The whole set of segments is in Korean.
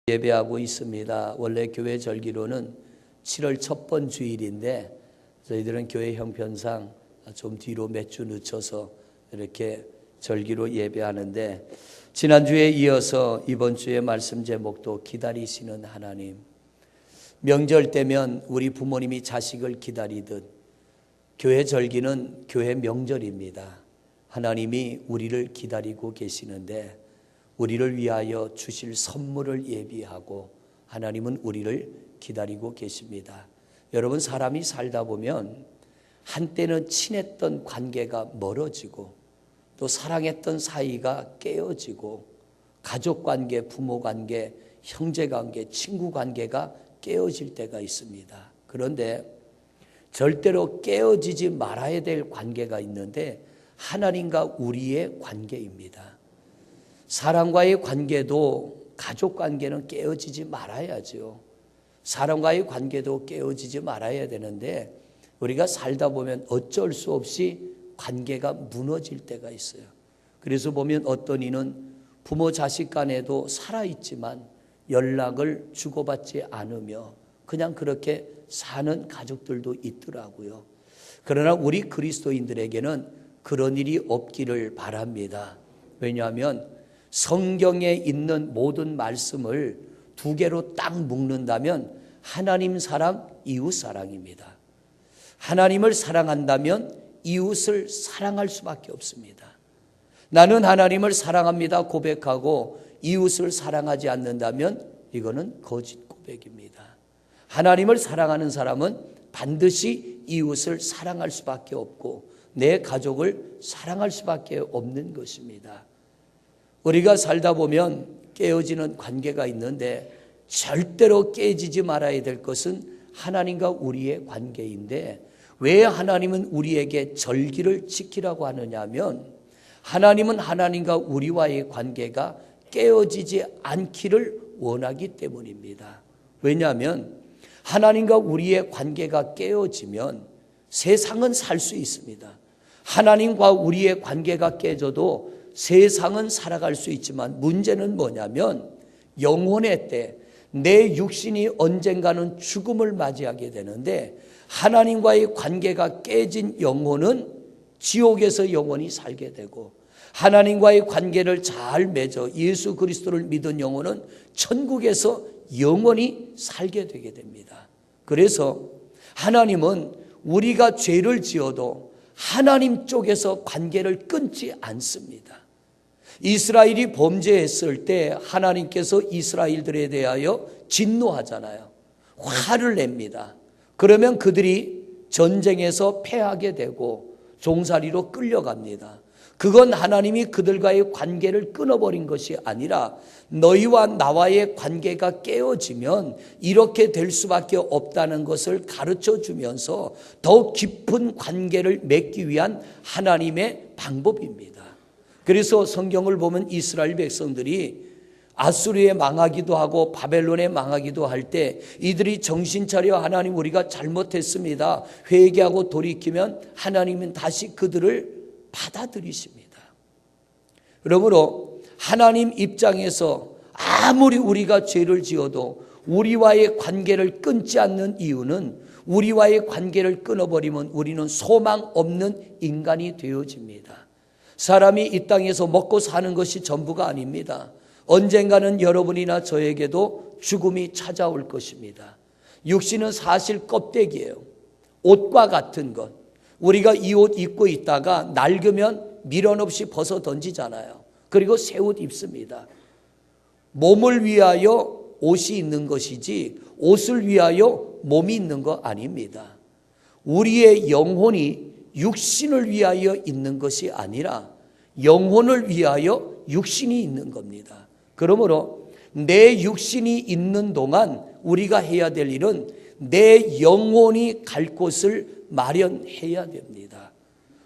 예배하고 있습니다. 원래 교회 절기로는 7월 첫 번 주일인데 저희들은 교회 형편상 좀 뒤로 몇 주 늦춰서 이렇게 절기로 예배하는데, 지난주에 이어서 이번 주의 말씀 제목도 기다리시는 하나님. 명절 때면 우리 부모님이 자식을 기다리듯 교회 절기는 교회 명절입니다. 하나님이 우리를 기다리고 계시는데 우리를 위하여 주실 선물을 예비하고 하나님은 우리를 기다리고 계십니다. 여러분, 사람이 살다 보면 한때는 친했던 관계가 멀어지고 또 사랑했던 사이가 깨어지고 가족관계, 부모관계, 형제관계, 친구관계가 깨어질 때가 있습니다. 그런데 절대로 깨어지지 말아야 될 관계가 있는데 하나님과 우리의 관계입니다. 사람과의 관계도, 가족 관계는 깨어지지 말아야죠. 사람과의 관계도 깨어지지 말아야 되는데 우리가 살다 보면 어쩔 수 없이 관계가 무너질 때가 있어요. 그래서 보면 어떤 이는 부모 자식 간에도 살아있지만 연락을 주고받지 않으며 그냥 그렇게 사는 가족들도 있더라고요. 그러나 우리 그리스도인들에게는 그런 일이 없기를 바랍니다. 왜냐하면 성경에 있는 모든 말씀을 두 개로 딱 묶는다면 하나님 사랑, 이웃 사랑입니다. 하나님을 사랑한다면 이웃을 사랑할 수밖에 없습니다. 나는 하나님을 사랑합니다 고백하고 이웃을 사랑하지 않는다면 이거는 거짓 고백입니다. 하나님을 사랑하는 사람은 반드시 이웃을 사랑할 수밖에 없고 내 가족을 사랑할 수밖에 없는 것입니다. 우리가 살다 보면 깨어지는 관계가 있는데 절대로 깨지지 말아야 될 것은 하나님과 우리의 관계인데, 왜 하나님은 우리에게 절기를 지키라고 하느냐 하면 하나님은 하나님과 우리와의 관계가 깨어지지 않기를 원하기 때문입니다. 왜냐하면 하나님과 우리의 관계가 깨어지면 세상은 살 수 있습니다. 하나님과 우리의 관계가 깨져도 세상은 살아갈 수 있지만 문제는 뭐냐면 영혼의 때 내 육신이 언젠가는 죽음을 맞이하게 되는데 하나님과의 관계가 깨진 영혼은 지옥에서 영원히 살게 되고 하나님과의 관계를 잘 맺어 예수 그리스도를 믿은 영혼은 천국에서 영원히 살게 되게 됩니다. 그래서 하나님은 우리가 죄를 지어도 하나님 쪽에서 관계를 끊지 않습니다. 이스라엘이 범죄했을 때 하나님께서 이스라엘들에 대하여 진노하잖아요. 화를 냅니다. 그러면 그들이 전쟁에서 패하게 되고 종살이로 끌려갑니다. 그건 하나님이 그들과의 관계를 끊어버린 것이 아니라 너희와 나와의 관계가 깨어지면 이렇게 될 수밖에 없다는 것을 가르쳐 주면서 더욱 깊은 관계를 맺기 위한 하나님의 방법입니다. 그래서 성경을 보면 이스라엘 백성들이 아수르에 망하기도 하고 바벨론에 망하기도 할 때 이들이 정신 차려 하나님 우리가 잘못했습니다 회개하고 돌이키면 하나님은 다시 그들을 받아들이십니다. 그러므로 하나님 입장에서 아무리 우리가 죄를 지어도 우리와의 관계를 끊지 않는 이유는 우리와의 관계를 끊어버리면 우리는 소망 없는 인간이 되어집니다. 사람이 이 땅에서 먹고 사는 것이 전부가 아닙니다. 언젠가는 여러분이나 저에게도 죽음이 찾아올 것입니다. 육신은 사실 껍데기예요. 옷과 같은 것. 우리가 이 옷 입고 있다가 낡으면 미련 없이 벗어 던지잖아요. 그리고 새 옷 입습니다. 몸을 위하여 옷이 있는 것이지 옷을 위하여 몸이 있는 거 아닙니다. 우리의 영혼이 육신을 위하여 있는 것이 아니라 영혼을 위하여 육신이 있는 겁니다. 그러므로 내 육신이 있는 동안 우리가 해야 될 일은 내 영혼이 갈 곳을 마련해야 됩니다.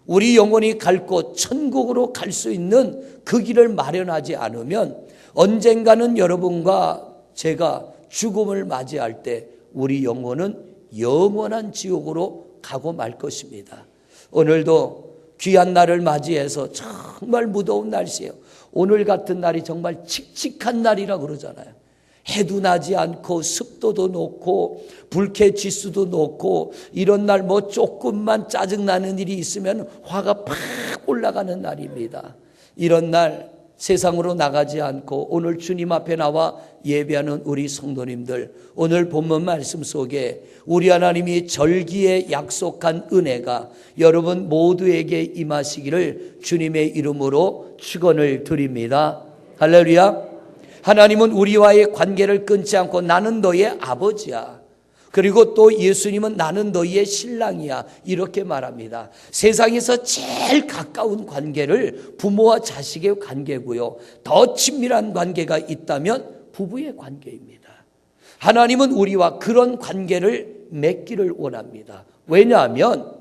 우리 영혼이 갈 곳, 천국으로 갈 수 있는 그 길을 마련하지 않으면 언젠가는 여러분과 제가 죽음을 맞이할 때 우리 영혼은 영원한 지옥으로 가고 말 것입니다. 오늘도 귀한 날을 맞이해서 정말 무더운 날씨예요. 오늘 같은 날이 정말 칙칙한 날이라고 그러잖아요. 해도 나지 않고 습도도 높고 불쾌 지수도 높고 이런 날 뭐 조금만 짜증나는 일이 있으면 화가 팍 올라가는 날입니다. 이런 날 세상으로 나가지 않고 오늘 주님 앞에 나와 예배하는 우리 성도님들, 오늘 본문 말씀 속에 우리 하나님이 절기에 약속한 은혜가 여러분 모두에게 임하시기를 주님의 이름으로 축원을 드립니다. 할렐루야. 하나님은 우리와의 관계를 끊지 않고 나는 너의 아버지야. 그리고 또 예수님은 나는 너희의 신랑이야. 이렇게 말합니다. 세상에서 제일 가까운 관계를 부모와 자식의 관계고요. 더 친밀한 관계가 있다면 부부의 관계입니다. 하나님은 우리와 그런 관계를 맺기를 원합니다. 왜냐하면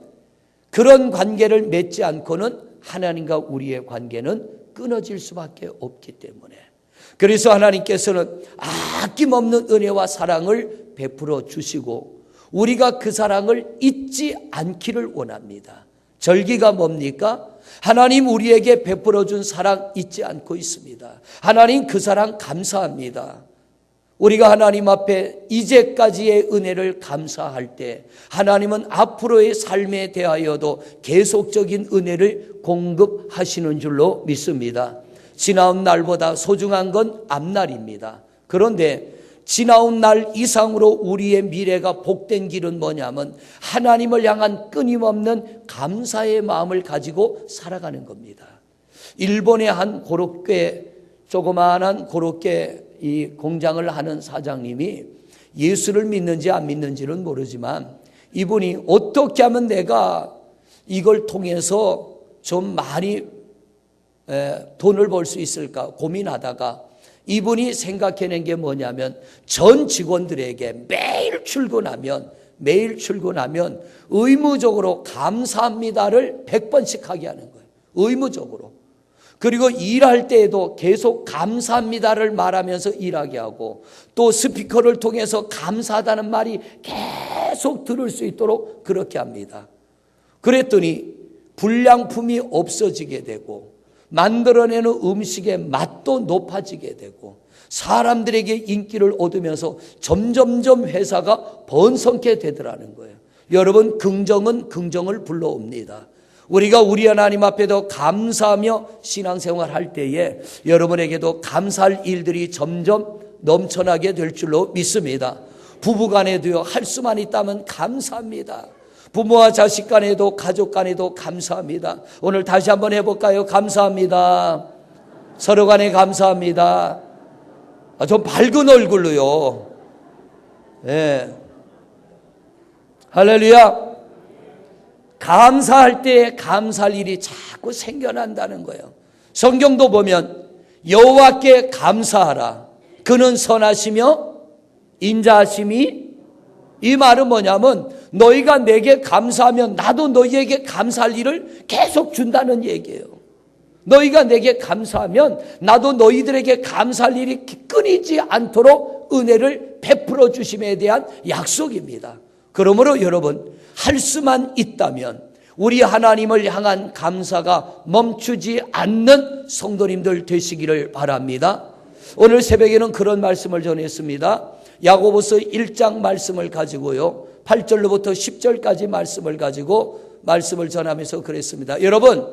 그런 관계를 맺지 않고는 하나님과 우리의 관계는 끊어질 수밖에 없기 때문에. 그래서 하나님께서는 아낌없는 은혜와 사랑을 베풀어 주시고 우리가 그 사랑을 잊지 않기를 원합니다. 절기가 뭡니까? 하나님 우리에게 베풀어 준 사랑 잊지 않고 있습니다. 하나님 그 사랑 감사합니다. 우리가 하나님 앞에 이제까지의 은혜를 감사할 때 하나님은 앞으로의 삶에 대하여도 계속적인 은혜를 공급하시는 줄로 믿습니다. 지나온 날보다 소중한 건 앞날입니다. 그런데 지나온 날 이상으로 우리의 미래가 복된 길은 뭐냐면 하나님을 향한 끊임없는 감사의 마음을 가지고 살아가는 겁니다. 일본의 한 고로케, 조그마한 고로케 이 공장을 하는 사장님이 예수를 믿는지 안 믿는지는 모르지만 이분이 어떻게 하면 내가 이걸 통해서 좀 많이 돈을 벌 수 있을까 고민하다가 이분이 생각해낸 게 뭐냐면 전 직원들에게 매일 출근하면 의무적으로 감사합니다를 100번씩 하게 하는 거예요. 의무적으로. 그리고 일할 때에도 계속 감사합니다를 말하면서 일하게 하고 또 스피커를 통해서 감사하다는 말이 계속 들을 수 있도록 그렇게 합니다. 그랬더니 불량품이 없어지게 되고 만들어내는 음식의 맛도 높아지게 되고 사람들에게 인기를 얻으면서 점점점 회사가 번성케 되더라는 거예요. 여러분, 긍정은 긍정을 불러옵니다. 우리가 우리 하나님 앞에도 감사하며 신앙생활 할 때에 여러분에게도 감사할 일들이 점점 넘쳐나게 될 줄로 믿습니다. 부부간에도요, 할 수만 있다면 감사합니다. 부모와 자식 간에도 가족 간에도 감사합니다. 오늘 다시 한번 해볼까요? 감사합니다. 서로 간에 감사합니다. 좀 밝은 얼굴로요. 네. 할렐루야. 감사할 때 감사할 일이 자꾸 생겨난다는 거예요. 성경도 보면 여호와께 감사하라. 그는 선하시며 인자하심이, 이 말은 뭐냐면 너희가 내게 감사하면 나도 너희에게 감사할 일을 계속 준다는 얘기예요. 너희가 내게 감사하면 나도 너희들에게 감사할 일이 끊이지 않도록 은혜를 베풀어 주심에 대한 약속입니다. 그러므로 여러분, 할 수만 있다면 우리 하나님을 향한 감사가 멈추지 않는 성도님들 되시기를 바랍니다. 오늘 새벽에는 그런 말씀을 전했습니다. 야고보서 1장 말씀을 가지고요, 8절로부터 10절까지 말씀을 가지고 말씀을 전하면서 그랬습니다. 여러분,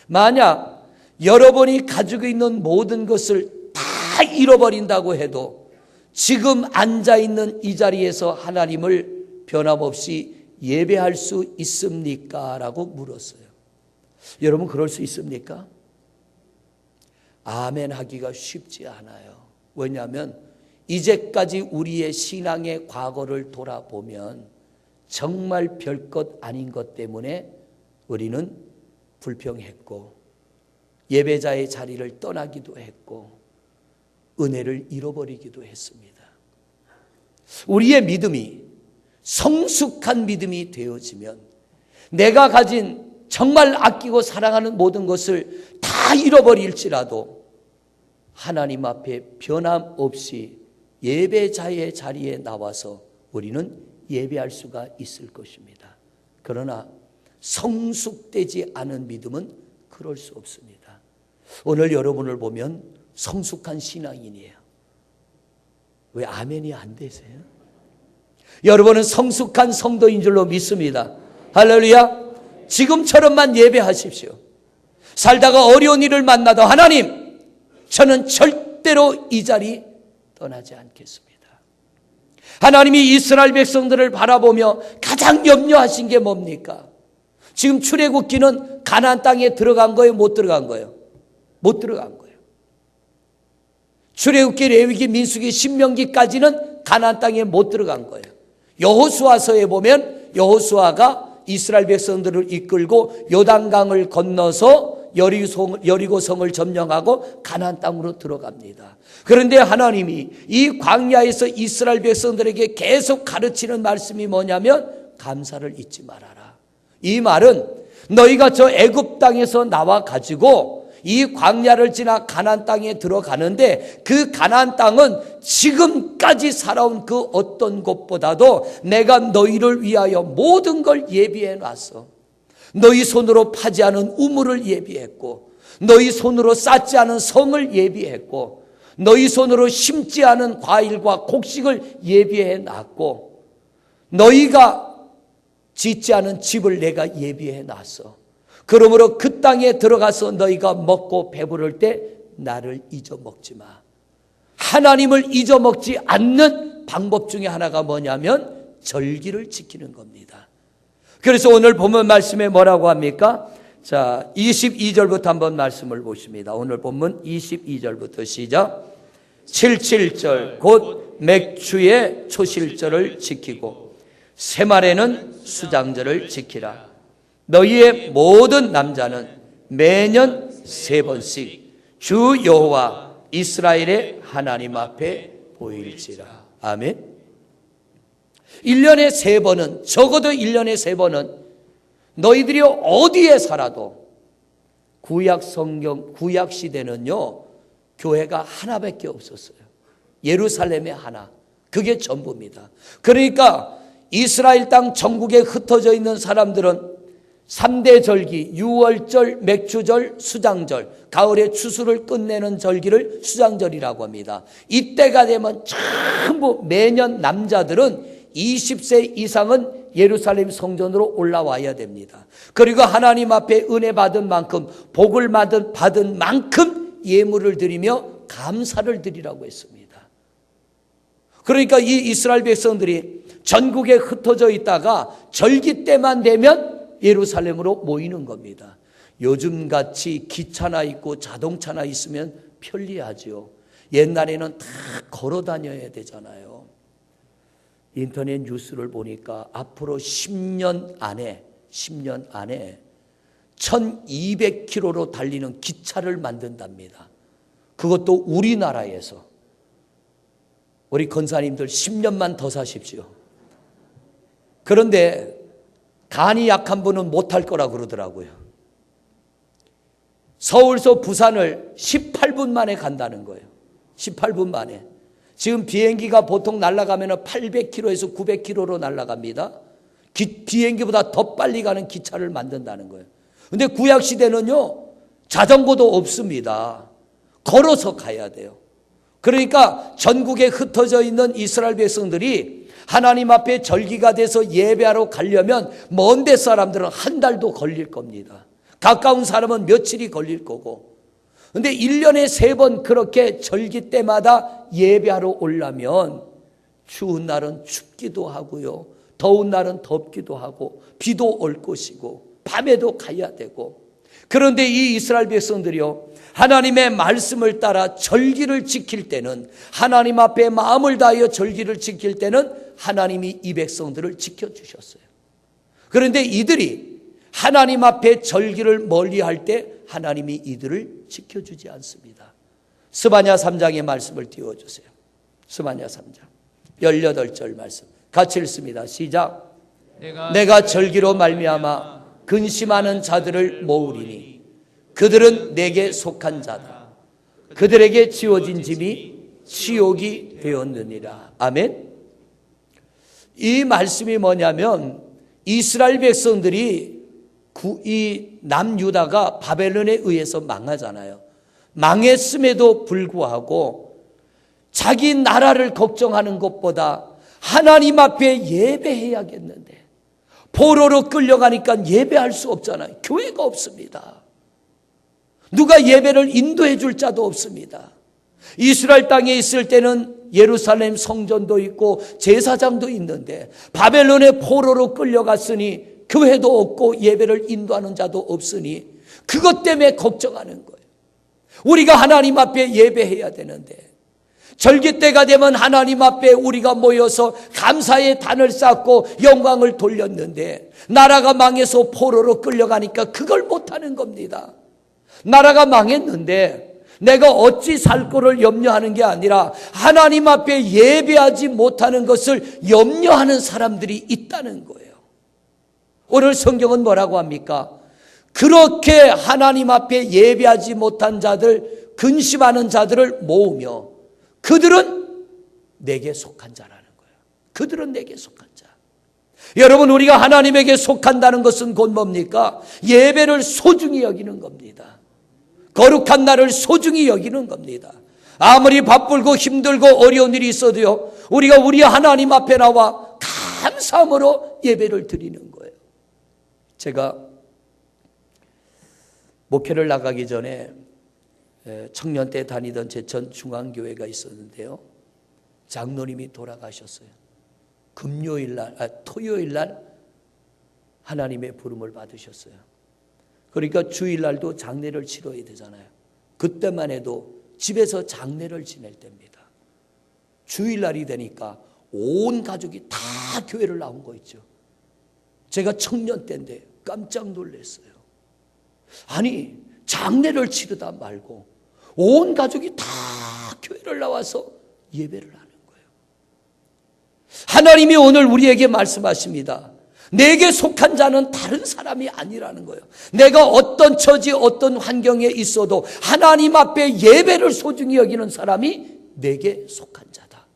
만약 여러분이 가지고 있는 모든 것을 다 잃어버린다고 해도 지금 앉아있는 이 자리에서 하나님을 변함없이 예배할 수 있습니까? 라고 물었어요. 여러분, 그럴 수 있습니까? 아멘 하기가 쉽지 않아요. 왜냐하면 이제까지 우리의 신앙의 과거를 돌아보면 정말 별것 아닌 것 때문에 우리는 불평했고 예배자의 자리를 떠나기도 했고 은혜를 잃어버리기도 했습니다. 우리의 믿음이 성숙한 믿음이 되어지면 내가 가진 정말 아끼고 사랑하는 모든 것을 다 잃어버릴지라도 하나님 앞에 변함없이 예배자의 자리에 나와서 우리는 예배할 수가 있을 것입니다. 그러나 성숙되지 않은 믿음은 그럴 수 없습니다. 오늘 여러분을 보면 성숙한 신앙인이에요. 왜 아멘이 안 되세요? 여러분은 성숙한 성도인 줄로 믿습니다. 할렐루야. 지금처럼만 예배하십시오. 살다가 어려운 일을 만나도 하나님, 저는 절대로 이 자리 떠나지 않겠습니다. 하나님이 이스라엘 백성들을 바라보며 가장 염려하신 게 뭡니까? 지금 출애굽기는 가나안 땅에 들어간 거예요? 못 들어간 거예요? 못 들어간 거예요. 출애굽기, 레위기, 민수기, 신명기까지는 가나안 땅에 못 들어간 거예요. 여호수아서에 보면 여호수아가 이스라엘 백성들을 이끌고 요단강을 건너서 여리고성을 점령하고 가나안 땅으로 들어갑니다. 그런데 하나님이 이 광야에서 이스라엘 백성들에게 계속 가르치는 말씀이 뭐냐면 감사를 잊지 말아라. 이 말은 너희가 저 애굽 땅에서 나와 가지고 이 광야를 지나 가나안 땅에 들어가는데 그 가나안 땅은 지금까지 살아온 그 어떤 곳보다도 내가 너희를 위하여 모든 걸 예비해 놨어. 너희 손으로 파지 않은 우물을 예비했고, 너희 손으로 쌓지 않은 성을 예비했고, 너희 손으로 심지 않은 과일과 곡식을 예비해 놨고, 너희가 짓지 않은 집을 내가 예비해 놨어. 그러므로 그 땅에 들어가서 너희가 먹고 배부를 때 나를 잊어먹지 마. 하나님을 잊어먹지 않는 방법 중에 하나가 뭐냐면 절기를 지키는 겁니다. 그래서 오늘 본문 말씀에 뭐라고 합니까? 자, 22절부터 한번 말씀을 보십니다. 오늘 본문 22절부터 시작. 77절 곧 맥추의 초실절을 지키고 새말에는 수장절을 지키라. 너희의 모든 남자는 매년 3번씩 주 여호와 이스라엘의 하나님 앞에 보일지라. 아멘. 1년에 3번은, 적어도 1년에 3번은 너희들이 어디에 살아도, 구약 성경, 구약 시대는요, 교회가 하나밖에 없었어요. 예루살렘에 하나. 그게 전부입니다. 그러니까 이스라엘 땅 전국에 흩어져 있는 사람들은 3대 절기, 유월절, 맥추절, 수장절, 가을에 추수를 끝내는 절기를 수장절이라고 합니다. 이때가 되면 전부 매년 남자들은 20세 이상은 예루살렘 성전으로 올라와야 됩니다. 그리고 하나님 앞에 은혜 받은 만큼, 복을 받은 만큼 예물을 드리며 감사를 드리라고 했습니다. 그러니까 이 이스라엘 백성들이 전국에 흩어져 있다가 절기 때만 되면 예루살렘으로 모이는 겁니다. 요즘같이 기차나 있고 자동차나 있으면 편리하죠. 옛날에는 다 걸어 다녀야 되잖아요. 인터넷 뉴스를 보니까 앞으로 10년 안에 1200km로 달리는 기차를 만든답니다. 그것도 우리나라에서. 우리 권사님들 10년만 더 사십시오. 그런데 간이 약한 분은 못할 거라 그러더라고요. 서울서 부산을 18분 만에 간다는 거예요. 18분 만에. 지금 비행기가 보통 날아가면 800km에서 900km로 날아갑니다. 비행기보다 더 빨리 가는 기차를 만든다는 거예요. 그런데 구약시대는요, 자전거도 없습니다. 걸어서 가야 돼요. 그러니까 전국에 흩어져 있는 이스라엘 백성들이 하나님 앞에 절기가 돼서 예배하러 가려면 먼 데 사람들은 한 달도 걸릴 겁니다. 가까운 사람은 며칠이 걸릴 거고. 그런데 1년에 3번 그렇게 절기 때마다 예배하러 오려면 추운 날은 춥기도 하고요, 더운 날은 덥기도 하고, 비도 올 것이고, 밤에도 가야 되고. 그런데 이 이스라엘 백성들이요, 하나님의 말씀을 따라 절기를 지킬 때는, 하나님 앞에 마음을 다하여 절기를 지킬 때는 하나님이 이 백성들을 지켜주셨어요. 그런데 이들이 하나님 앞에 절기를 멀리할 때 하나님이 이들을 지켜주지 않습니다. 스바냐 3장의 말씀을 띄워주세요. 스바냐 3장 18절 말씀 같이 읽습니다. 시작. 내가 절기로 말미암아 근심하는 자들을 모으리니 그들은 내게 속한 자다. 그들에게 지워진 짐이 치욕이 되었느니라. 아멘. 이 말씀이 뭐냐면 이스라엘 백성들이 이 남유다가 바벨론에 의해서 망하잖아요. 망했음에도 불구하고 자기 나라를 걱정하는 것보다 하나님 앞에 예배해야겠는데 포로로 끌려가니까 예배할 수 없잖아요. 교회가 없습니다. 누가 예배를 인도해 줄 자도 없습니다. 이스라엘 땅에 있을 때는 예루살렘 성전도 있고 제사장도 있는데 바벨론의 포로로 끌려갔으니 교회도 없고 예배를 인도하는 자도 없으니 그것 때문에 걱정하는 거예요. 우리가 하나님 앞에 예배해야 되는데 절기 때가 되면 하나님 앞에 우리가 모여서 감사의 단을 쌓고 영광을 돌렸는데 나라가 망해서 포로로 끌려가니까 그걸 못하는 겁니다. 나라가 망했는데 내가 어찌 살 거를 염려하는 게 아니라 하나님 앞에 예배하지 못하는 것을 염려하는 사람들이 있다는 거예요. 오늘 성경은 뭐라고 합니까? 그렇게 하나님 앞에 예배하지 못한 자들, 근심하는 자들을 모으며 그들은 내게 속한 자라는 거예요. 그들은 내게 속한 자. 여러분, 우리가 하나님에게 속한다는 것은 곧 뭡니까? 예배를 소중히 여기는 겁니다. 거룩한 날을 소중히 여기는 겁니다. 아무리 바쁘고 힘들고 어려운 일이 있어도요, 우리가 우리 하나님 앞에 나와 감사함으로 예배를 드리는 거예요. 제가 목회를 나가기 전에 청년 때 다니던 제천 중앙교회가 있었는데요, 장로님이 돌아가셨어요. 토요일 날 하나님의 부름을 받으셨어요. 그러니까 주일날도 장례를 치러야 되잖아요. 그때만 해도 집에서 장례를 지낼 때입니다. 주일날이 되니까 온 가족이 다 교회를 나온 거 있죠. 제가 청년 때인데 깜짝 놀랐어요. 아니, 장례를 치르다 말고 온 가족이 다 교회를 나와서 예배를 하는 거예요. 하나님이 오늘 우리에게 말씀하십니다. 내게 속한 자는 다른 사람이 아니라는 거예요. 내가 어떤 처지, 어떤 환경에 있어도 하나님 앞에 예배를 소중히 여기는 사람이 내게 속한 자다.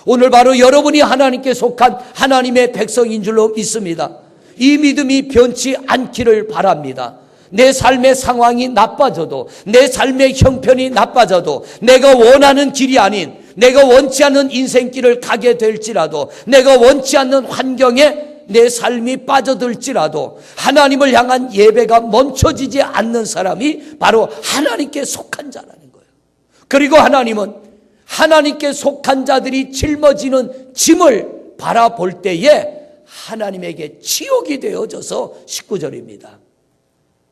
오늘 바로 여러분이 하나님께 속한 하나님의 백성인 줄로 믿습니다. 이 믿음이 변치 않기를 바랍니다. 내 삶의 상황이 나빠져도, 내 삶의 형편이 나빠져도, 내가 원하는 길이 아닌, 내가 원치 않는 인생길을 가게 될지라도, 내가 원치 않는 환경에 내 삶이 빠져들지라도 하나님을 향한 예배가 멈춰지지 않는 사람이 바로 하나님께 속한 자라는 거예요. 그리고 하나님은 하나님께 속한 자들이 짊어지는 짐을 바라볼 때에 하나님에게 치욕이 되어져서 19절입니다.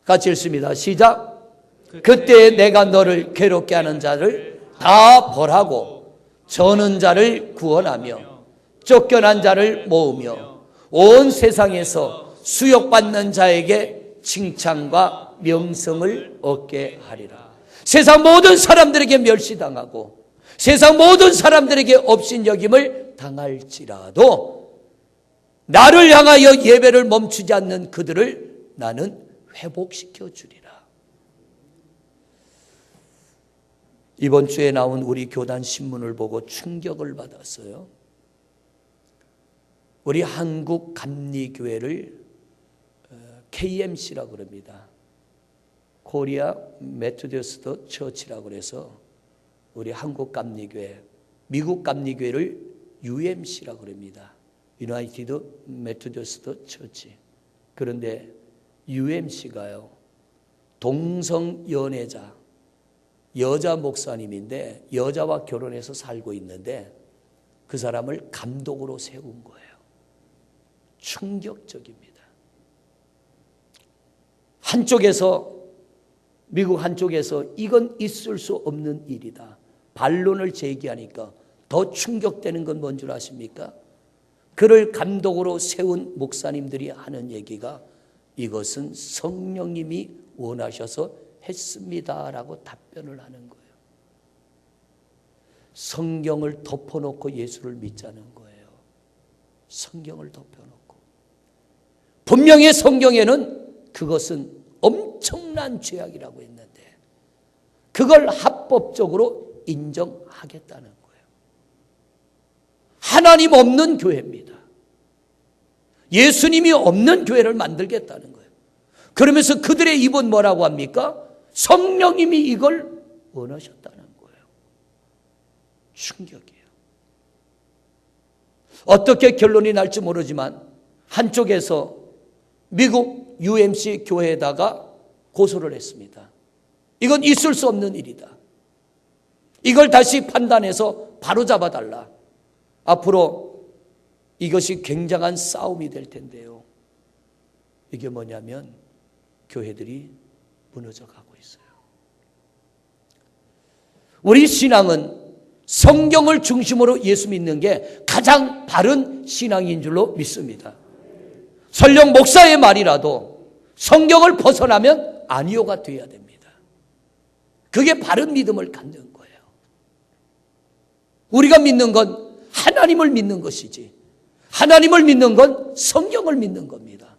같이 읽습니다. 시작. 그때 내가 너를 괴롭게 하는 자를 다 벌하고 저는 자를 구원하며 쫓겨난 자를 모으며 온 세상에서 수욕받는 자에게 칭찬과 명성을 얻게 하리라. 세상 모든 사람들에게 멸시당하고 세상 모든 사람들에게 업신여김을 당할지라도 나를 향하여 예배를 멈추지 않는 그들을 나는 회복시켜 주리라. 이번 주에 나온 우리 교단 신문을 보고 충격을 받았어요. 우리 한국 감리교회를 KMC라고 그럽니다. 코리아 메토디스트 처치라고 그래서 우리 한국 감리교회, 미국 감리교회를 UMC라고 그럽니다. 유나이티드 메토디스트 처치. 그런데 UMC가요, 동성 연애자, 여자 목사님인데 여자와 결혼해서 살고 있는데 그 사람을 감독으로 세운 거예요. 충격적입니다. 한쪽에서, 미국 한쪽에서 이건 있을 수 없는 일이다, 반론을 제기하니까 더 충격되는 건 뭔 줄 아십니까? 그를 감독으로 세운 목사님들이 하는 얘기가 이것은 성령님이 원하셔서 했습니다라고 답변을 하는 거예요. 성경을 덮어놓고 예수를 믿자는 거예요. 성경을 덮어놓고. 분명히 성경에는 그것은 엄청난 죄악이라고 했는데 그걸 합법적으로 인정하겠다는 거예요. 하나님 없는 교회입니다. 예수님이 없는 교회를 만들겠다는 거예요. 그러면서 그들의 입은 뭐라고 합니까? 성령님이 이걸 원하셨다는 거예요. 충격이에요. 어떻게 결론이 날지 모르지만 한쪽에서 미국 UMC 교회에다가 고소를 했습니다. 이건 있을 수 없는 일이다. 이걸 다시 판단해서 바로잡아달라. 앞으로 이것이 굉장한 싸움이 될 텐데요. 이게 뭐냐면 교회들이 무너져 가고 있어요. 우리 신앙은 성경을 중심으로 예수 믿는 게 가장 바른 신앙인 줄로 믿습니다. 설령 목사의 말이라도 성경을 벗어나면 아니오가 되어야 됩니다. 그게 바른 믿음을 갖는 거예요. 우리가 믿는 건 하나님을 믿는 것이지, 하나님을 믿는 건 성경을 믿는 겁니다.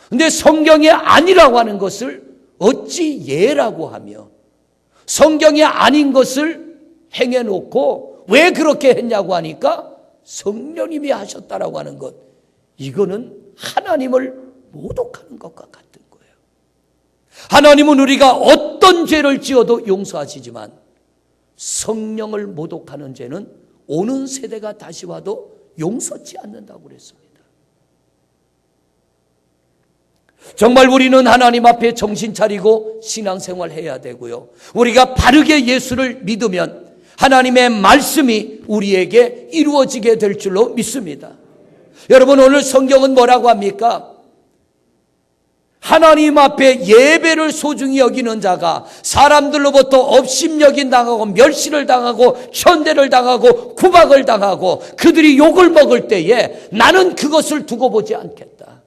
그런데 성경이 아니라고 하는 것을 어찌 예라고 하며 성경이 아닌 것을 행해놓고 왜 그렇게 했냐고 하니까 성령님이 하셨다라고 하는 것, 이거는 하나님을 모독하는 것과 같은 거예요. 하나님은 우리가 어떤 죄를 지어도 용서하시지만 성령을 모독하는 죄는 오는 세대가 다시 와도 용서치 않는다고 그랬습니다. 정말 우리는 하나님 앞에 정신 차리고 신앙생활 해야 되고요. 우리가 바르게 예수를 믿으면 하나님의 말씀이 우리에게 이루어지게 될 줄로 믿습니다. 여러분, 오늘 성경은 뭐라고 합니까? 하나님 앞에 예배를 소중히 여기는 자가 사람들로부터 업심여긴 당하고 멸시를 당하고 천대를 당하고 구박을 당하고 그들이 욕을 먹을 때에 나는 그것을 두고 보지 않겠다.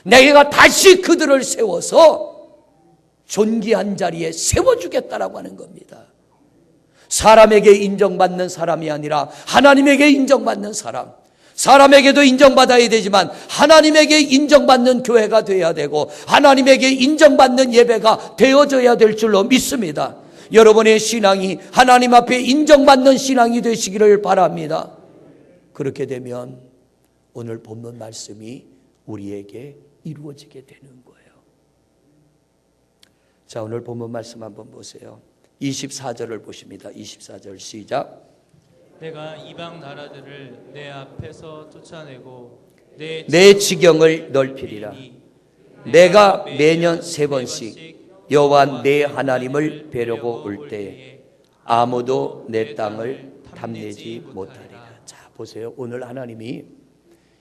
내가 다시 그들을 세워서 존귀한 자리에 세워주겠다라고 하는 겁니다. 사람에게 인정받는 사람이 아니라 하나님에게 인정받는 사람, 사람에게도 인정받아야 되지만 하나님에게 인정받는 교회가 되어야 되고 하나님에게 인정받는 예배가 되어져야 될 줄로 믿습니다. 여러분의 신앙이 하나님 앞에 인정받는 신앙이 되시기를 바랍니다. 그렇게 되면 오늘 본문 말씀이 우리에게 이루어지게 되는 거예요. 자, 오늘 본문 말씀 한번 보세요. 24절을 보십니다. 24절 시작. 내가 이방 나라들을 내 앞에서 쫓아내고 내 지경을 넓히리라. 내가 매년 3번씩 여호와 내 하나님을 뵈려고 올 때에 아무도 내 땅을 탐내지 못하리라. 자, 보세요. 오늘 하나님이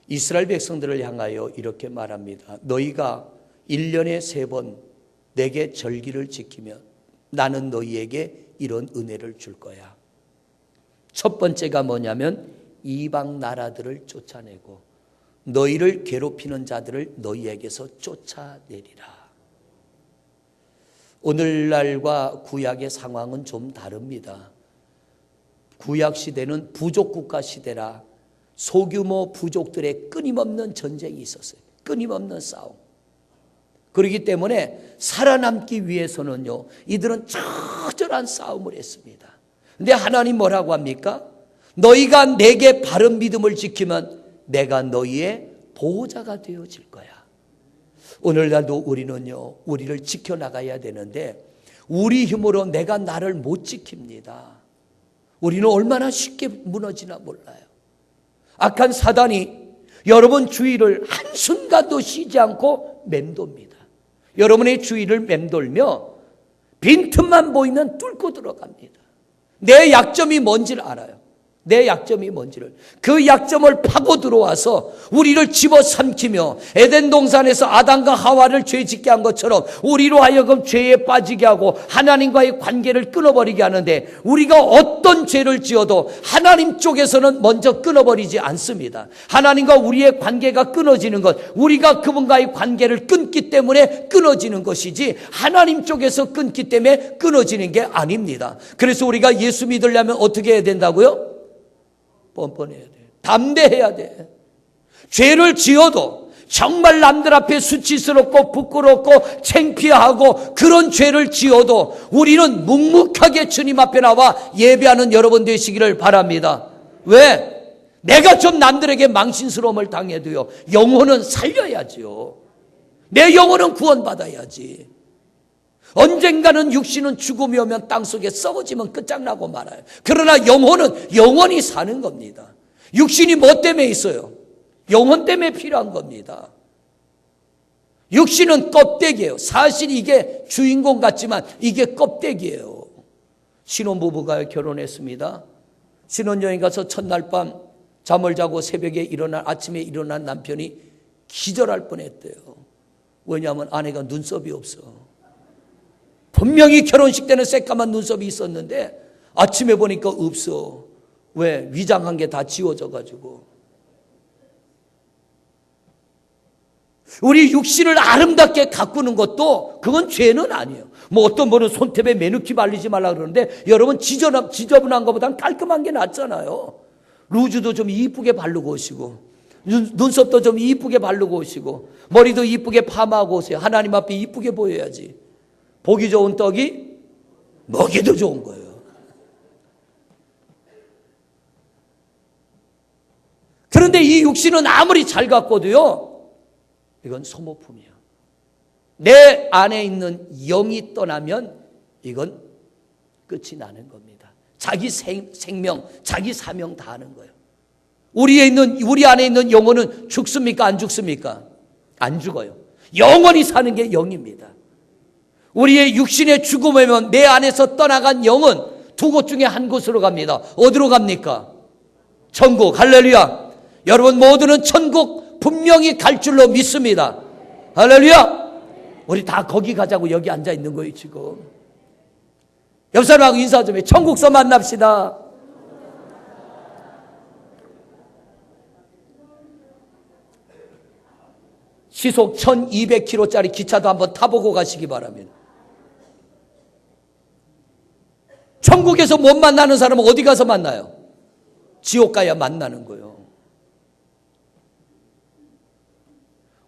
이스라엘 백성들을 향하여 이렇게 말합니다. 너희가 1년에 3번 내게 절기를 지키면 나는 너희에게 이런 은혜를 줄 거야. 첫 번째가 뭐냐면 이방 나라들을 쫓아내고 너희를 괴롭히는 자들을 너희에게서 쫓아내리라. 오늘날과 구약의 상황은 좀 다릅니다. 구약 시대는 부족 국가 시대라 소규모 부족들의 끊임없는 전쟁이 있었어요. 끊임없는 싸움. 그렇기 때문에 살아남기 위해서는요, 이들은 처절한 싸움을 했습니다. 근데 하나님 뭐라고 합니까? 너희가 내게 바른 믿음을 지키면 내가 너희의 보호자가 되어질 거야. 오늘날도 우리는요, 우리를 지켜나가야 되는데 우리 힘으로 내가 나를 못 지킵니다. 우리는 얼마나 쉽게 무너지나 몰라요. 악한 사단이 여러분 주위를 한순간도 쉬지 않고 맴돕니다. 여러분의 주위를 맴돌며 빈틈만 보이면 뚫고 들어갑니다. 내 약점이 뭔지를 알아요. 내 약점이 뭔지를. 그 약점을 파고 들어와서 우리를 집어삼키며 에덴 동산에서 아담과 하와를 죄짓게 한 것처럼 우리로 하여금 죄에 빠지게 하고 하나님과의 관계를 끊어버리게 하는데 우리가 어떤 죄를 지어도 하나님 쪽에서는 먼저 끊어버리지 않습니다. 하나님과 우리의 관계가 끊어지는 것, 우리가 그분과의 관계를 끊기 때문에 끊어지는 것이지 하나님 쪽에서 끊기 때문에 끊어지는 게 아닙니다. 그래서 우리가 예수 믿으려면 어떻게 해야 된다고요? 뻔뻔해야 돼. 담대해야 돼. 죄를 지어도 정말 남들 앞에 수치스럽고 부끄럽고 창피하고 그런 죄를 지어도 우리는 묵묵하게 주님 앞에 나와 예배하는 여러분 되시기를 바랍니다. 왜? 내가 좀 남들에게 망신스러움을 당해도요, 영혼은 살려야지요. 내 영혼은 구원받아야지. 언젠가는 육신은 죽음이 오면 땅속에 썩어지면 끝장나고 말아요. 그러나 영혼은 영원히 사는 겁니다. 육신이 뭐 때문에 있어요? 영혼 때문에 필요한 겁니다. 육신은 껍데기예요. 사실 이게 주인공 같지만 이게 껍데기예요. 신혼부부가 결혼했습니다. 신혼여행 가서 첫날 밤 잠을 자고 새벽에 아침에 일어난 남편이 기절할 뻔했대요. 왜냐하면 아내가 눈썹이 없어. 분명히 결혼식 때는 새까만 눈썹이 있었는데 아침에 보니까 없어. 왜? 위장한 게 다 지워져가지고. 우리 육신을 아름답게 가꾸는 것도 그건 죄는 아니에요. 뭐 어떤 분은 손톱에 매니큐어 바르지 말라 그러는데 여러분 지저분한 것보다는 깔끔한 게 낫잖아요. 루즈도 좀 이쁘게 바르고 오시고 눈썹도 좀 이쁘게 바르고 오시고 머리도 이쁘게 파마하고 오세요. 하나님 앞에 이쁘게 보여야지. 보기 좋은 떡이 먹이도 좋은 거예요. 그런데 이 육신은 아무리 잘 갖고도요, 이건 소모품이에요. 내 안에 있는 영이 떠나면 이건 끝이 나는 겁니다. 자기 생명, 자기 사명 다 하는 거예요. 우리 안에 있는 영혼은 죽습니까? 안 죽습니까? 안 죽어요. 영원히 사는 게 영입니다. 우리의 육신의 죽음이면 내 안에서 떠나간 영은 두 곳 중에 한 곳으로 갑니다. 어디로 갑니까? 천국. 할렐루야. 여러분 모두는 천국 분명히 갈 줄로 믿습니다. 할렐루야. 우리 다 거기 가자고 여기 앉아 있는 거예요 지금. 옆 사람하고 인사 좀 해. 천국서 만납시다. 시속 1200km짜리 기차도 한번 타보고 가시기 바랍니다. 천국에서 못 만나는 사람은 어디 가서 만나요? 지옥 가야 만나는 거예요.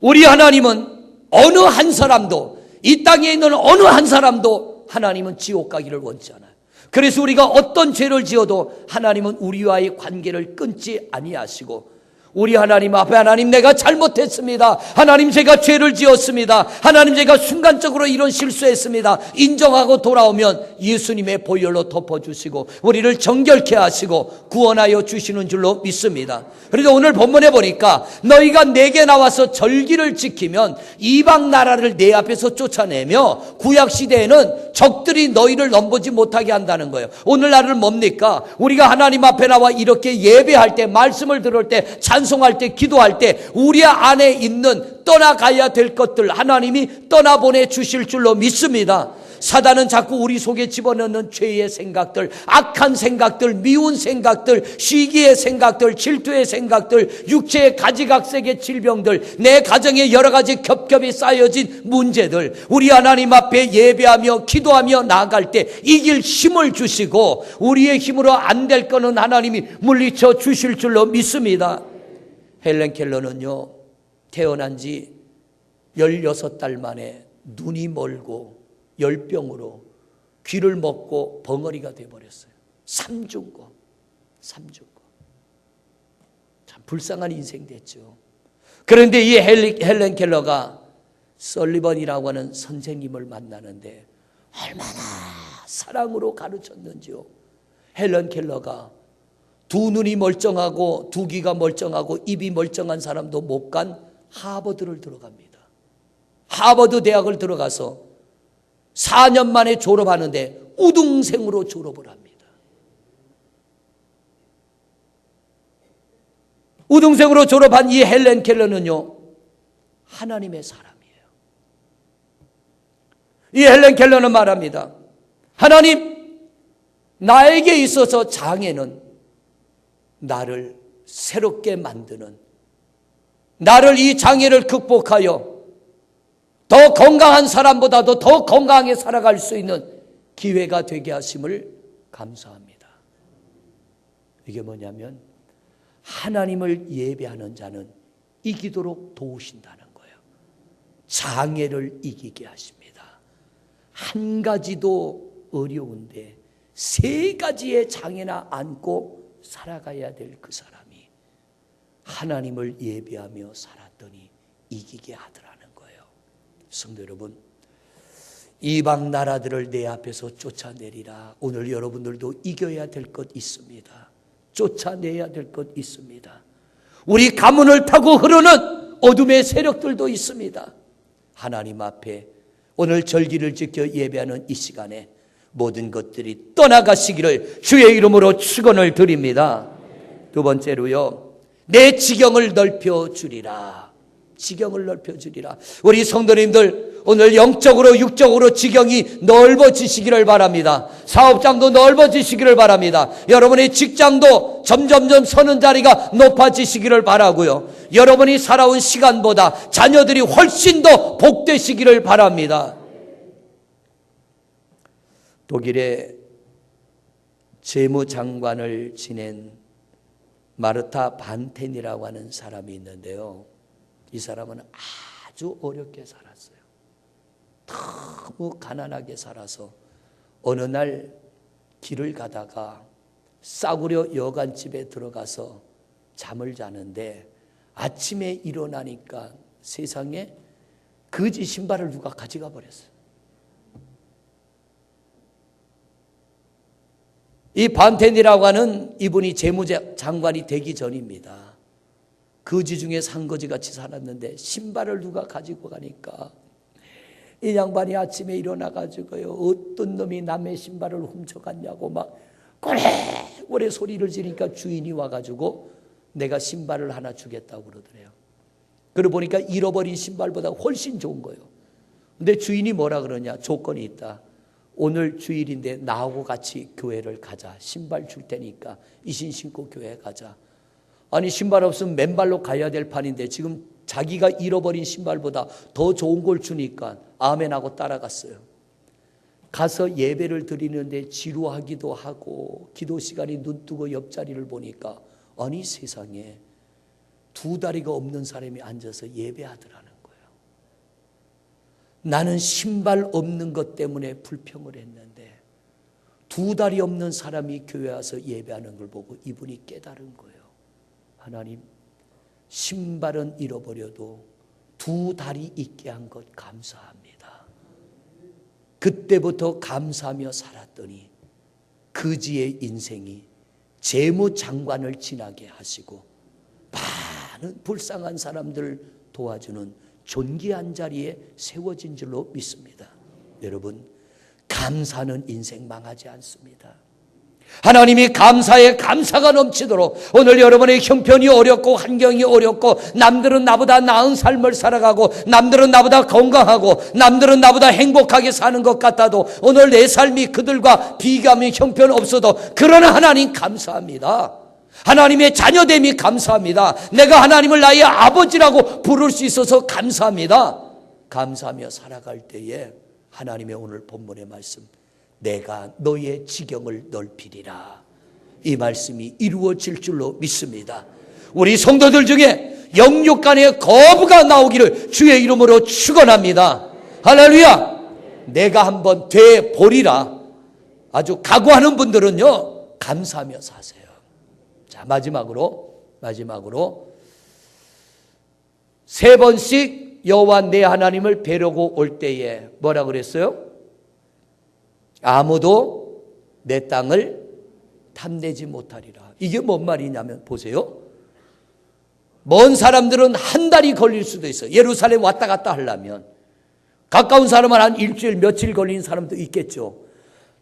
우리 하나님은 어느 한 사람도, 이 땅에 있는 어느 한 사람도 하나님은 지옥 가기를 원치 않아요. 그래서 우리가 어떤 죄를 지어도 하나님은 우리와의 관계를 끊지 아니하시고, 우리 하나님 앞에 하나님 내가 잘못했습니다. 하나님 제가 죄를 지었습니다. 하나님 제가 순간적으로 이런 실수했습니다. 인정하고 돌아오면 예수님의 보혈로 덮어주시고 우리를 정결케 하시고 구원하여 주시는 줄로 믿습니다. 그래서 오늘 본문에 보니까 너희가 내게 나와서 절기를 지키면 이방 나라를 내 앞에서 쫓아내며 구약시대에는 적들이 너희를 넘보지 못하게 한다는 거예요. 오늘날은 뭡니까? 우리가 하나님 앞에 나와 이렇게 예배할 때, 말씀을 들을 때, 찬송할 때, 기도할 때 우리 안에 있는 떠나가야 될 것들 하나님이 떠나보내 주실 줄로 믿습니다. 사단은 자꾸 우리 속에 집어넣는 죄의 생각들, 악한 생각들, 미운 생각들, 시기의 생각들, 질투의 생각들, 육체의 가지각색의 질병들, 내 가정에 여러 가지 겹겹이 쌓여진 문제들, 우리 하나님 앞에 예배하며 기도하며 나아갈 때 이길 힘을 주시고 우리의 힘으로 안 될 거는 하나님이 물리쳐 주실 줄로 믿습니다. 헬렌 켈러는요, 태어난 지 16달 만에 눈이 멀고 열병으로 귀를 먹고 벙어리가 돼버렸어요. 3중고. 참 불쌍한 인생 됐죠. 그런데 이 헬렌 켈러가 설리번이라고 하는 선생님을 만나는데 얼마나 사랑으로 가르쳤는지요. 헬렌 켈러가 두 눈이 멀쩡하고 두 귀가 멀쩡하고 입이 멀쩡한 사람도 못 간 하버드를 들어갑니다. 하버드 대학을 들어가서 4년 만에 졸업하는데 우등생으로 졸업을 합니다. 우등생으로 졸업한 이 헬렌 켈러는요, 하나님의 사람이에요. 이 헬렌 켈러는 말합니다. 하나님, 나에게 있어서 장애는 나를 새롭게 만드는, 나를 이 장애를 극복하여 더 건강한 사람보다도 더 건강하게 살아갈 수 있는 기회가 되게 하심을 감사합니다. 이게 뭐냐면 하나님을 예배하는 자는 이기도록 도우신다는 거예요. 장애를 이기게 하십니다. 한 가지도 어려운데 세 가지의 장애나 안고 살아가야 될 그 사람이 하나님을 예배하며 살았더니 이기게 하더라는 거예요. 성도 여러분, 이방 나라들을 내 앞에서 쫓아내리라. 오늘 여러분들도 이겨야 될 것 있습니다. 쫓아내야 될 것 있습니다. 우리 가문을 타고 흐르는 어둠의 세력들도 있습니다. 하나님 앞에 오늘 절기를 지켜 예배하는 이 시간에 모든 것들이 떠나가시기를 주의 이름으로 축원을 드립니다. 두 번째로요, 내 지경을 넓혀주리라. 지경을 넓혀주리라. 우리 성도님들 오늘 영적으로 육적으로 지경이 넓어지시기를 바랍니다. 사업장도 넓어지시기를 바랍니다. 여러분의 직장도 점점점 서는 자리가 높아지시기를 바라고요. 여러분이 살아온 시간보다 자녀들이 훨씬 더 복되시기를 바랍니다. 독일의 재무장관을 지낸 마르타 반텐이라고 하는 사람이 있는데요. 이 사람은 아주 어렵게 살았어요. 너무 가난하게 살아서 어느 날 길을 가다가 싸구려 여관집에 들어가서 잠을 자는데 아침에 일어나니까 세상에 거지 신발을 누가 가져가 버렸어요. 이 반텐이라고 하는 이분이 재무장관이 되기 전입니다. 거지 중에 산거지 같이 살았는데 신발을 누가 가지고 가니까 이 양반이 아침에 일어나가지고요, 어떤 놈이 남의 신발을 훔쳐갔냐고 막 오래 소리를 지르니까 주인이 와가지고 내가 신발을 하나 주겠다고 그러더래요. 그러고 보니까 잃어버린 신발보다 훨씬 좋은 거예요. 근데 주인이 뭐라 그러냐, 조건이 있다. 오늘 주일인데 나하고 같이 교회를 가자. 신발 줄 테니까 이신 신고 교회 가자. 아니 신발 없으면 맨발로 가야 될 판인데 지금 자기가 잃어버린 신발보다 더 좋은 걸 주니까 아멘하고 따라갔어요. 가서 예배를 드리는데 지루하기도 하고 기도 시간이 눈뜨고 옆자리를 보니까 아니 세상에 두 다리가 없는 사람이 앉아서 예배하더라는 거예요. 나는 신발 없는 것 때문에 불평을 했는데 두 다리 없는 사람이 교회 와서 예배하는 걸 보고 이분이 깨달은 거예요. 하나님, 신발은 잃어버려도 두 다리 있게 한 것 감사합니다. 그때부터 감사하며 살았더니 거지의 인생이 재무장관을 지나게 하시고 많은 불쌍한 사람들 도와주는 존귀한 자리에 세워진 줄로 믿습니다. 여러분, 감사는 인생 망하지 않습니다. 하나님이 감사에 감사가 넘치도록 오늘 여러분의 형편이 어렵고 환경이 어렵고 남들은 나보다 나은 삶을 살아가고 남들은 나보다 건강하고 남들은 나보다 행복하게 사는 것 같아도 오늘 내 삶이 그들과 비교하면 형편 없어도 그러나 하나님 감사합니다. 하나님의 자녀됨이 감사합니다. 내가 하나님을 나의 아버지라고 부를 수 있어서 감사합니다. 감사하며 살아갈 때에 하나님의 오늘 본문의 말씀, 내가 너의 지경을 넓히리라, 이 말씀이 이루어질 줄로 믿습니다. 우리 성도들 중에 영육 간의 거부가 나오기를 주의 이름으로 축원합니다. 할렐루야. 내가 한번 돼 보리라 아주 각오하는 분들은요 감사하며 사세요. 자, 마지막으로 세 번씩 여호와 내 하나님을 뵈려고 올 때에 뭐라 그랬어요? 아무도 내 땅을 탐내지 못하리라. 이게 뭔 말이냐면 보세요. 먼 사람들은 한 달이 걸릴 수도 있어요. 예루살렘 왔다 갔다 하려면. 가까운 사람은 한 일주일 며칠 걸리는 사람도 있겠죠.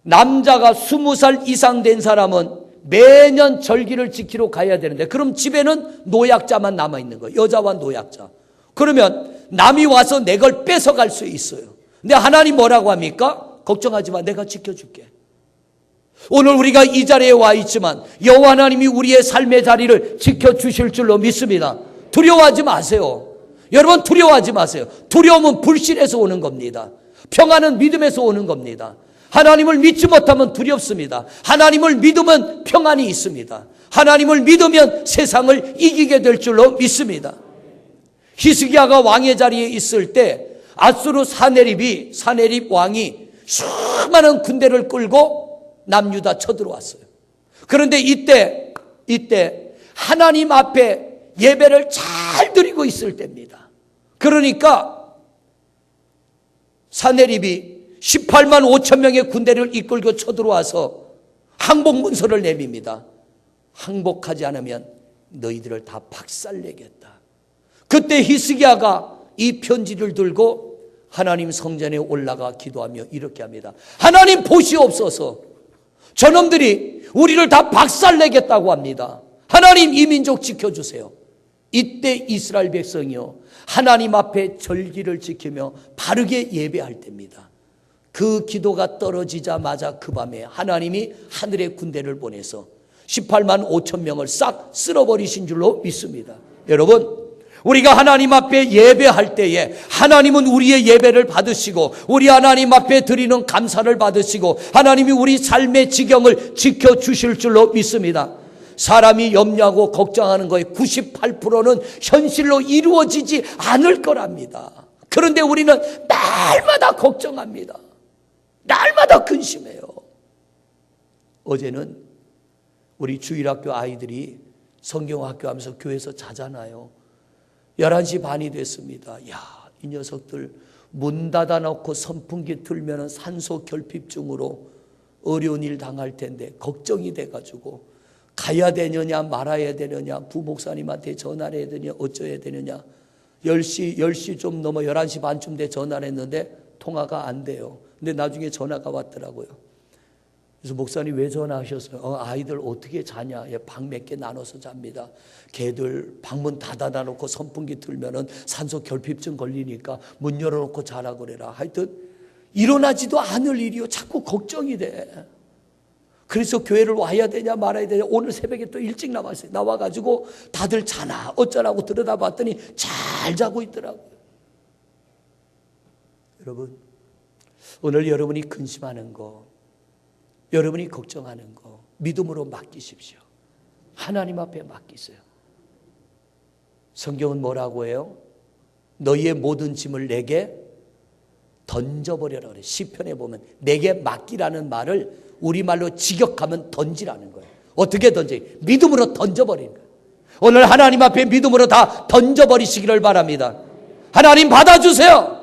남자가 20살 이상 된 사람은 매년 절기를 지키러 가야 되는데 그럼 집에는 노약자만 남아있는 거예요. 여자와 노약자. 그러면 남이 와서 내 걸 뺏어갈 수 있어요. 근데 하나님 뭐라고 합니까? 걱정하지 마, 내가 지켜줄게. 오늘 우리가 이 자리에 와 있지만 여호와 하나님이 우리의 삶의 자리를 지켜주실 줄로 믿습니다. 두려워하지 마세요. 여러분 두려워하지 마세요. 두려움은 불신에서 오는 겁니다. 평안은 믿음에서 오는 겁니다. 하나님을 믿지 못하면 두렵습니다. 하나님을 믿으면 평안이 있습니다. 하나님을 믿으면 세상을 이기게 될 줄로 믿습니다. 히스기야가 왕의 자리에 있을 때 아수르 사네립 왕이 수많은 군대를 끌고 남유다 쳐들어왔어요. 그런데 이때 하나님 앞에 예배를 잘 드리고 있을 때입니다. 그러니까 사네립이 18만 5천 명의 군대를 이끌고 쳐들어와서 항복문서를 내밉니다. 항복하지 않으면 너희들을 다 박살내겠다. 그때 히스기야가 이 편지를 들고 하나님 성전에 올라가 기도하며 이렇게 합니다. 하나님 보시옵소서. 저놈들이 우리를 다 박살내겠다고 합니다. 하나님 이 민족 지켜주세요. 이때 이스라엘 백성이요, 하나님 앞에 절기를 지키며 바르게 예배할 때입니다. 그 기도가 떨어지자마자 그 밤에 하나님이 하늘의 군대를 보내서 18만 5천 명을 싹 쓸어버리신 줄로 믿습니다. 여러분, 우리가 하나님 앞에 예배할 때에 하나님은 우리의 예배를 받으시고 우리 하나님 앞에 드리는 감사를 받으시고 하나님이 우리 삶의 지경을 지켜주실 줄로 믿습니다. 사람이 염려하고 걱정하는 거의 98%는 현실로 이루어지지 않을 거랍니다. 그런데 우리는 날마다 걱정합니다. 날마다 근심해요. 어제는 우리 주일학교 아이들이 성경학교 하면서 교회에서 자잖아요. 11시 반이 됐습니다. 야, 이 녀석들 문 닫아놓고 선풍기 틀면 산소 결핍증으로 어려운 일 당할 텐데 걱정이 돼가지고 가야 되느냐 말아야 되느냐, 부목사님한테 전화를 해야 되느냐 어쩌야 되느냐. 10시 좀 넘어 11시 반쯤 돼 전화를 했는데 통화가 안 돼요. 근데 나중에 전화가 왔더라고요. 그래서 목사님 왜 전화하셨어요? 아이들 어떻게 자냐? 방 몇 개 나눠서 잡니다. 걔들 방문 닫아놓고 선풍기 틀면은 산소 결핍증 걸리니까 문 열어놓고 자라 그래라. 하여튼 일어나지도 않을 일이요. 자꾸 걱정이 돼. 그래서 교회를 와야 되냐 말아야 되냐. 오늘 새벽에 또 일찍 나왔어요. 나와가지고 다들 자나 어쩌라고 들여다봤더니 잘 자고 있더라고요. 여러분, 오늘 여러분이 근심하는 거, 여러분이 걱정하는 거 믿음으로 맡기십시오. 하나님 앞에 맡기세요. 성경은 뭐라고 해요? 너희의 모든 짐을 내게 던져버려라 그래요. 시편에 보면 내게 맡기라는 말을 우리말로 직역하면 던지라는 거예요. 어떻게 던져요? 믿음으로 던져버리는 거예요. 오늘 하나님 앞에 믿음으로 다 던져버리시기를 바랍니다. 하나님 받아주세요.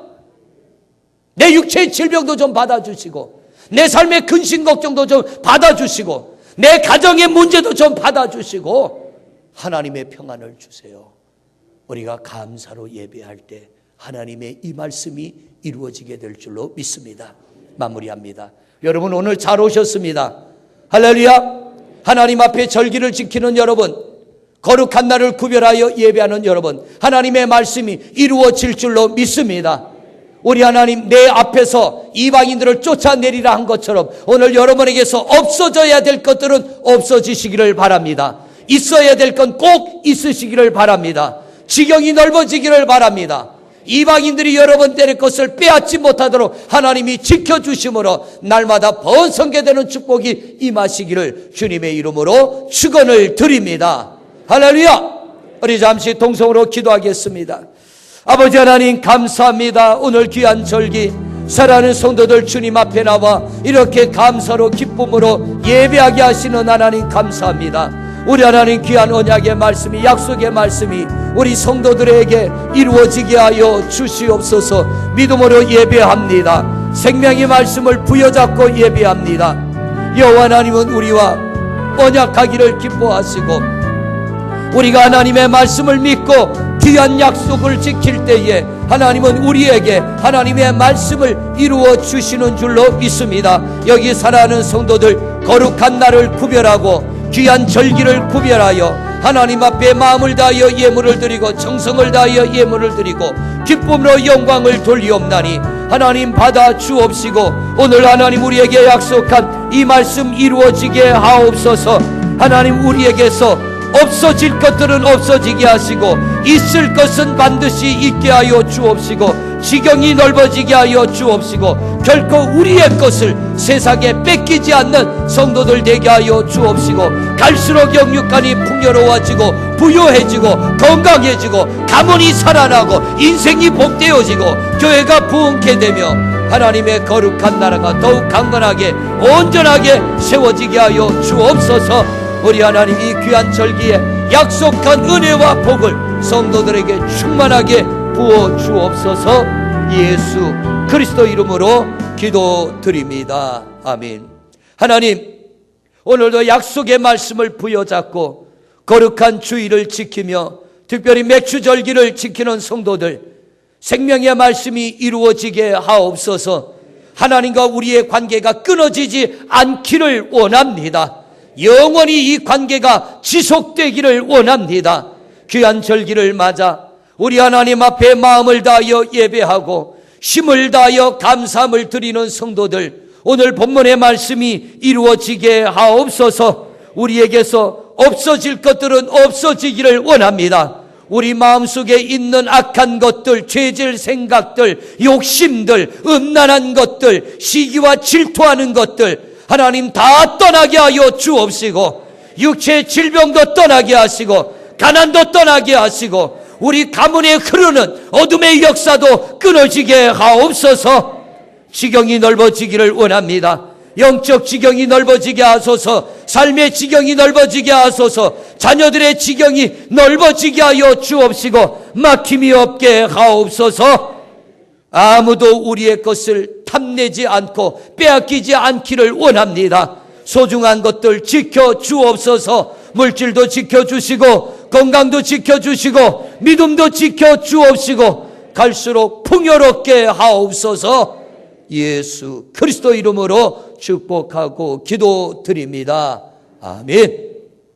내 육체의 질병도 좀 받아주시고 내 삶의 근심 걱정도 좀 받아주시고 내 가정의 문제도 좀 받아주시고 하나님의 평안을 주세요. 우리가 감사로 예배할 때 하나님의 이 말씀이 이루어지게 될 줄로 믿습니다. 마무리합니다. 여러분 오늘 잘 오셨습니다. 할렐루야. 하나님 앞에 절기를 지키는 여러분, 거룩한 날을 구별하여 예배하는 여러분, 하나님의 말씀이 이루어질 줄로 믿습니다. 우리 하나님 내 앞에서 이방인들을 쫓아내리라 한 것처럼 오늘 여러분에게서 없어져야 될 것들은 없어지시기를 바랍니다. 있어야 될 건 꼭 있으시기를 바랍니다. 지경이 넓어지기를 바랍니다. 이방인들이 여러분들의 것을 빼앗지 못하도록 하나님이 지켜주심으로 날마다 번성케되는 축복이 임하시기를 주님의 이름으로 축원을 드립니다. 할렐루야. 우리 잠시 동성으로 기도하겠습니다. 아버지 하나님 감사합니다. 오늘 귀한 절기 사랑하는 성도들 주님 앞에 나와 이렇게 감사로 기쁨으로 예배하게 하시는 하나님 감사합니다. 우리 하나님 귀한 언약의 말씀이, 약속의 말씀이 우리 성도들에게 이루어지게 하여 주시옵소서. 믿음으로 예배합니다. 생명의 말씀을 부여잡고 예배합니다. 여호와 하나님은 우리와 언약하기를 기뻐하시고 우리가 하나님의 말씀을 믿고 귀한 약속을 지킬 때에 하나님은 우리에게 하나님의 말씀을 이루어 주시는 줄로 믿습니다. 여기 살아가는 성도들 거룩한 날을 구별하고 귀한 절기를 구별하여 하나님 앞에 마음을 다하여 예물을 드리고 정성을 다하여 예물을 드리고 기쁨으로 영광을 돌리옵나니 하나님 받아 주옵시고 오늘 하나님 우리에게 약속한 이 말씀 이루어지게 하옵소서. 하나님 우리에게서 없어질 것들은 없어지게 하시고 있을 것은 반드시 있게 하여 주옵시고 지경이 넓어지게 하여 주옵시고 결코 우리의 것을 세상에 뺏기지 않는 성도들 되게 하여 주옵시고 갈수록 영육간이 풍요로워지고 부유해지고 건강해지고 가문이 살아나고 인생이 복되어지고 교회가 부흥케 되며 하나님의 거룩한 나라가 더욱 강건하게 온전하게 세워지게 하여 주옵소서. 우리 하나님 이 귀한 절기에 약속한 은혜와 복을 성도들에게 충만하게 부어 주옵소서. 예수 그리스도 이름으로 기도드립니다. 아멘. 하나님, 오늘도 약속의 말씀을 부여잡고 거룩한 주일을 지키며 특별히 맥주절기를 지키는 성도들, 생명의 말씀이 이루어지게 하옵소서. 하나님과 우리의 관계가 끊어지지 않기를 원합니다. 영원히 이 관계가 지속되기를 원합니다. 귀한 절기를 맞아 우리 하나님 앞에 마음을 다하여 예배하고 힘을 다하여 감사함을 드리는 성도들, 오늘 본문의 말씀이 이루어지게 하옵소서. 우리에게서 없어질 것들은 없어지기를 원합니다. 우리 마음속에 있는 악한 것들, 죄질 생각들, 욕심들, 음란한 것들, 시기와 질투하는 것들, 하나님 다 떠나게 하여 주옵시고, 육체의 질병도 떠나게 하시고, 가난도 떠나게 하시고, 우리 가문에 흐르는 어둠의 역사도 끊어지게 하옵소서. 지경이 넓어지기를 원합니다. 영적 지경이 넓어지게 하소서. 삶의 지경이 넓어지게 하소서. 자녀들의 지경이 넓어지게 하여 주옵시고 막힘이 없게 하옵소서. 아무도 우리의 것을 탐내지 않고 빼앗기지 않기를 원합니다. 소중한 것들 지켜 주옵소서. 물질도 지켜주시고 건강도 지켜주시고 믿음도 지켜주옵시고 갈수록 풍요롭게 하옵소서. 예수 그리스도 이름으로 축복하고 기도드립니다. 아멘.